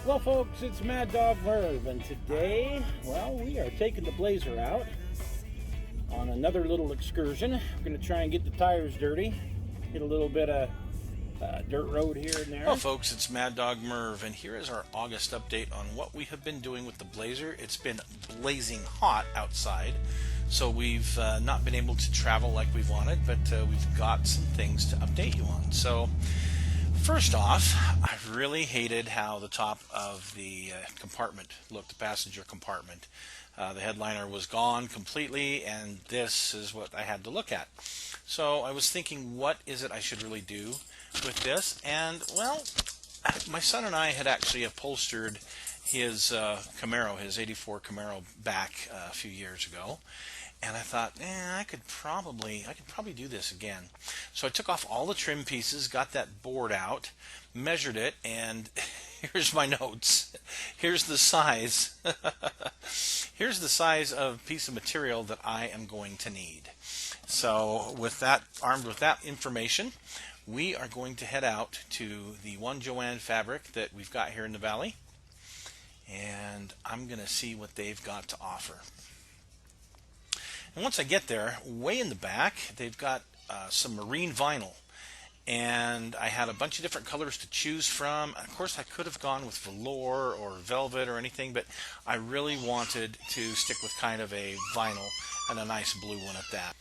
Well, folks, it's Mad Dog Merv, and today, well, we are taking the Blazer out on another little excursion. We're going to try and get the tires dirty, get a little bit of dirt road here and Hello, there. folks. It's Mad Dog Merv, and here is our August update on what we have been doing with the Blazer. It's been blazing hot outside, so we've not been able to travel like we wanted, but we've got some things to update you on. So, first off, I really hated how the top of the compartment looked, the passenger compartment. The headliner was gone completely, and this is what I had to look at. So I was thinking, what is it I should really do with this? And, well, my son and I had actually upholstered his Camaro, his 84 Camaro back a few years ago. And I thought, I could probably do this again. So I took off all the trim pieces, got that board out, measured it, and here's my notes. Here's the size. Here's the size of piece of material that I am going to need. So with that, armed with that information, we are going to head out to the One Joanne Fabric that we've got here in the valley, and I'm going to see what they've got to offer. And once I get there, way in the back, they've got some marine vinyl. And I had a bunch of different colors to choose from. Of course, I could have gone with velour or velvet or anything, but I really wanted to stick with kind of a vinyl and a nice blue one at that.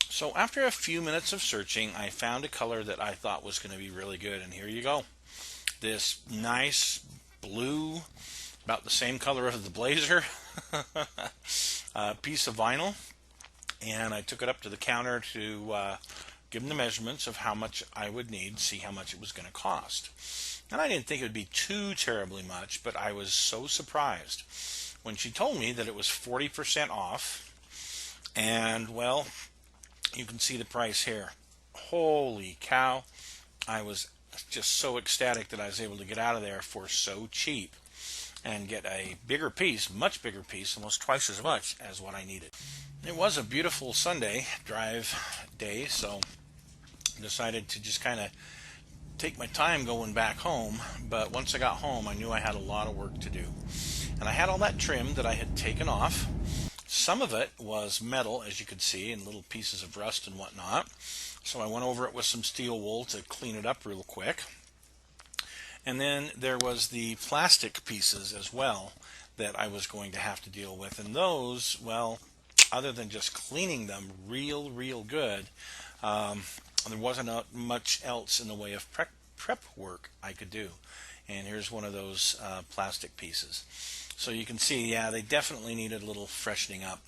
So after a few minutes of searching, I found a color that I thought was going to be really good. And here you go. This nice blue, about the same color of the Blazer, piece of vinyl. And I took it up to the counter to give them the measurements of how much I would need, see how much it was going to cost. And I didn't think it would be too terribly much, but I was so surprised when she told me that it was 40% off. And, well, you can see the price here. Holy cow. I was just so ecstatic that I was able to get out of there for so cheap and get a bigger piece, much bigger piece, almost twice as much as what I needed. It was a beautiful Sunday drive day, so I decided to just kind of take my time going back home. But once I got home, I knew I had a lot of work to do. And I had all that trim that I had taken off. Some of it was metal, as you could see, and little pieces of rust and whatnot. So I went over it with some steel wool to clean it up real quick. And then there was the plastic pieces as well that I was going to have to deal with. And those, well, other than just cleaning them real good, there wasn't much else in the way of prep work I could do. And here's one of those plastic pieces. So you can see, yeah, they definitely needed a little freshening up.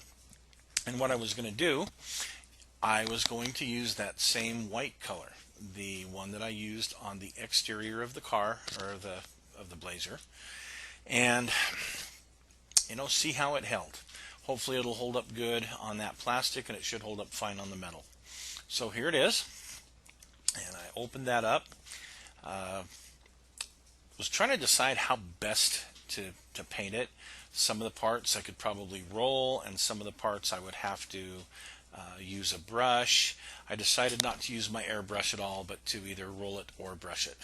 And what I was going to do, I was going to use that same white color, the one that I used on the exterior of the car, or of the Blazer, and see how it held. Hopefully it'll hold up good on that plastic, and it should hold up fine on the metal. So here it is, and I opened that up. Was trying to decide how best to paint it. Some of the parts I could probably roll, and some of the parts I would have to use a brush. I decided not to use my airbrush at all, but to either roll it or brush it.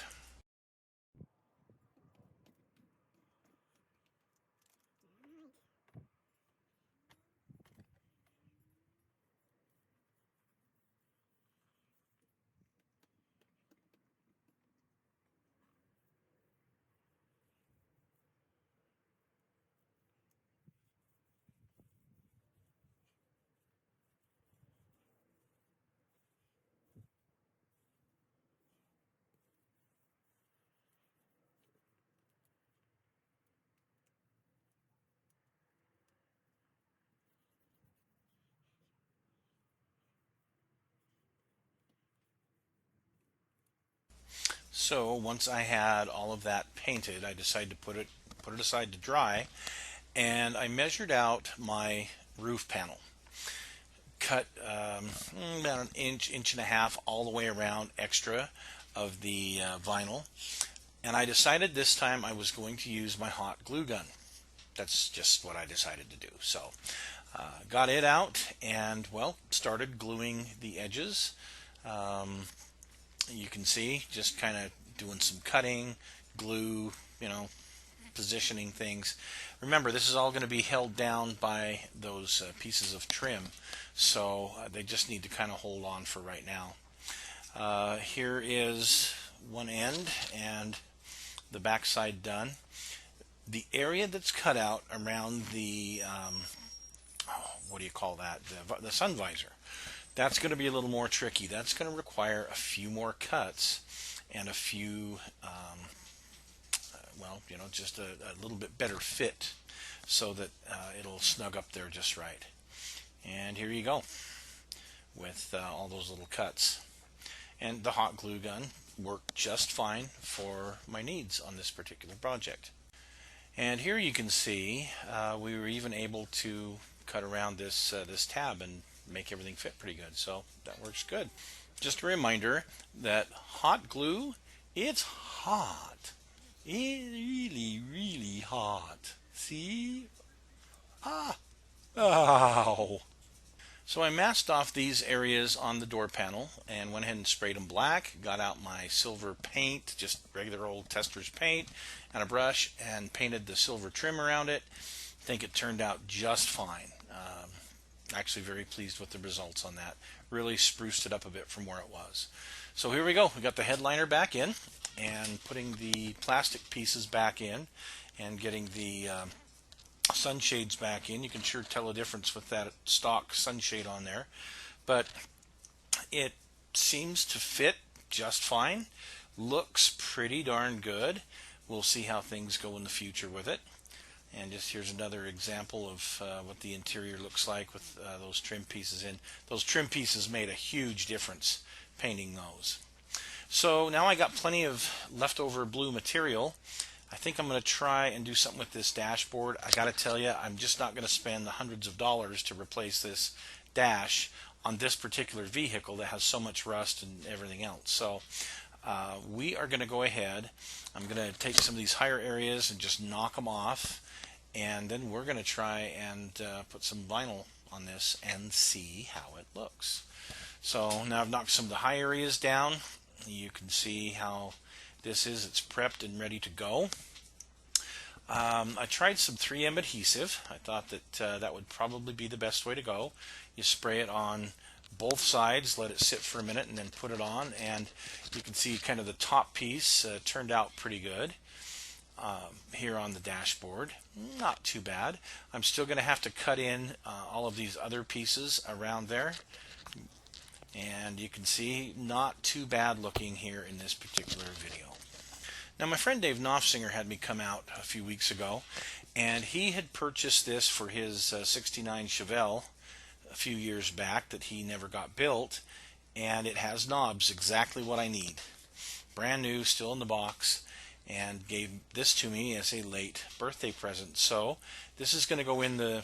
So once I had all of that painted, I decided to put it aside to dry, and I measured out my roof panel. Cut about an inch and a half all the way around extra of the vinyl, and I decided this time I was going to use my hot glue gun. That's just what I decided to do. So got it out and, well, started gluing the edges. You can see just kind of doing some cutting, glue, positioning things. Remember, this is all going to be held down by those pieces of trim, so they just need to kind of hold on for right now. Here is one end and the back side done. The area that's cut out around the what do you call that, the sun visor, that's going to be a little more tricky. That's going to require a few more cuts and a few well, you know, just a little bit better fit so that it'll snug up there just right. And here you go with all those little cuts. And the hot glue gun worked just fine for my needs on this particular project. And here you can see we were even able to cut around this this tab and make everything fit pretty good. So that works good. Just a reminder that hot glue, it's hot. It's really, really hot. See? Ah! Ow! So I masked off these areas on the door panel and went ahead and sprayed them black. Got out my silver paint, just regular old tester's paint, and a brush, and painted the silver trim around it. I think it turned out just fine. Actually very pleased with the results on that. Really spruced it up a bit from where it was. So here we go. We got the headliner back in and putting the plastic pieces back in and getting the sunshades back in. You can sure tell a difference with that stock sunshade on there, but it seems to fit just fine. Looks pretty darn good. We'll see how things go in the future with it. And just here's another example of what the interior looks like with those trim pieces in. Those trim pieces made a huge difference painting those. So now I got plenty of leftover blue material. I think I'm going to try and do something with this dashboard. I got to tell you, I'm just not going to spend the hundreds of dollars to replace this dash on this particular vehicle that has so much rust and everything else. So we are going to go ahead. I'm going to take some of these higher areas and just knock them off, and then we're going to try and put some vinyl on this and see how it looks. So now I've knocked some of the high areas down. You can see how this is. It's prepped and ready to go. I tried some 3M adhesive. I thought that that would probably be the best way to go. You spray it on both sides, let it sit for a minute, and then put it on, and you can see kind of the top piece turned out pretty good. Here on the dashboard, not too bad. I'm still going to have to cut in all of these other pieces around there, and you can see not too bad looking here in this particular video. Now my friend Dave Knopfsinger had me come out a few weeks ago, and he had purchased this for his 69 Chevelle a few years back that he never got built, and it has knobs, exactly what I need. Brand new, still in the box, and gave this to me as a late birthday present. So this is going to go in the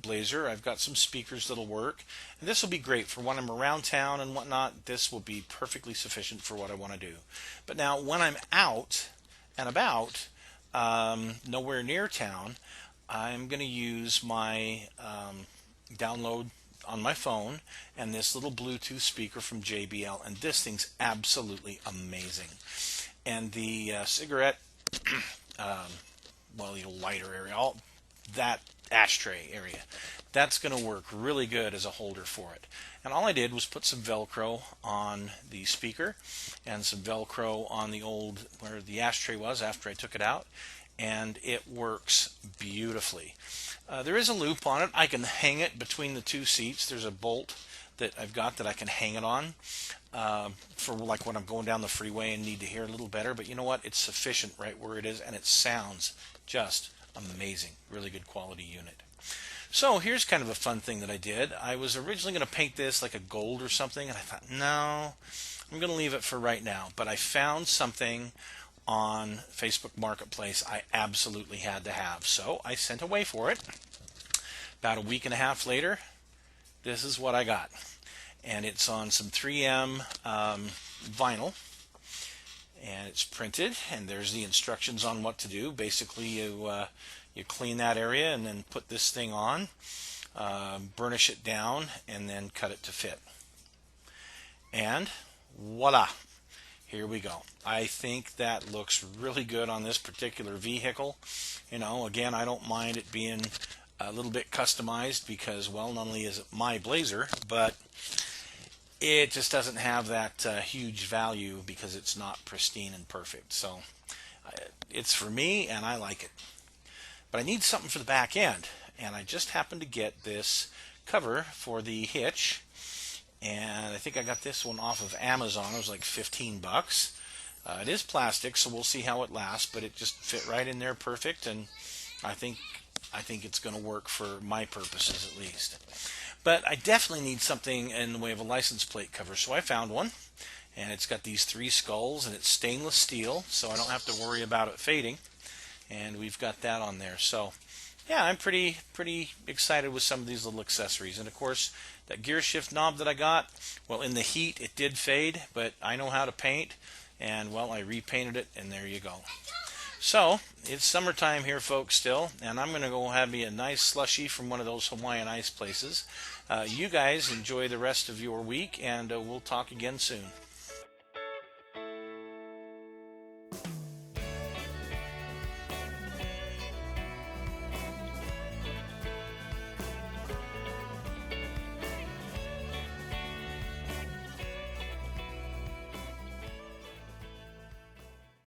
Blazer. I've got some speakers that'll work, and this will be great for when I'm around town and whatnot. This will be perfectly sufficient for what I want to do. But now when I'm out and about, nowhere near town, I'm going to use my download on my phone and this little Bluetooth speaker from JBL, and this thing's absolutely amazing. And the cigarette, well, the lighter area, all that ashtray area, that's going to work really good as a holder for it. And all I did was put some Velcro on the speaker and some Velcro on the old, where the ashtray was after I took it out, and it works beautifully. There is a loop on it. I can hang it between the two seats. There's a bolt that I've got that I can hang it on for like when I'm going down the freeway and need to hear a little better. But you know what? It's sufficient right where it is, and it sounds just amazing. Really good quality unit. So here's kind of a fun thing that I did. I was originally going to paint this like a gold or something, and I thought, no, I'm going to leave it for right now. But I found something on Facebook Marketplace I absolutely had to have, so I sent away for it. About a week and a half later, this is what I got, and it's on some 3M vinyl, and it's printed, and there's the instructions on what to do. Basically, you clean that area and then put this thing on, burnish it down, and then cut it to fit. And voila! here we go. I think that looks really good on this particular vehicle. You know, again, I don't mind it being a little bit customized because, well, not only is it my Blazer, but it just doesn't have that huge value because it's not pristine and perfect. So it's for me, and I like it. But I need something for the back end, and I just happened to get this cover for the hitch, and I think I got this one off of Amazon. It was like 15 bucks. It is plastic, so we'll see how it lasts, but it just fit right in there perfect, and I think it's going to work for my purposes at least. But I definitely need something in the way of a license plate cover, so I found one, and it's got these 3 skulls, and it's stainless steel, so I don't have to worry about it fading, and we've got that on there. So yeah, I'm pretty excited with some of these little accessories. And of course, that gear shift knob that I got, well, in the heat it did fade, but I know how to paint, and well, I repainted it, and there you go. So it's summertime here, folks, still, and I'm going to go have me a nice slushie from one of those Hawaiian ice places. You guys enjoy the rest of your week, and we'll talk again soon.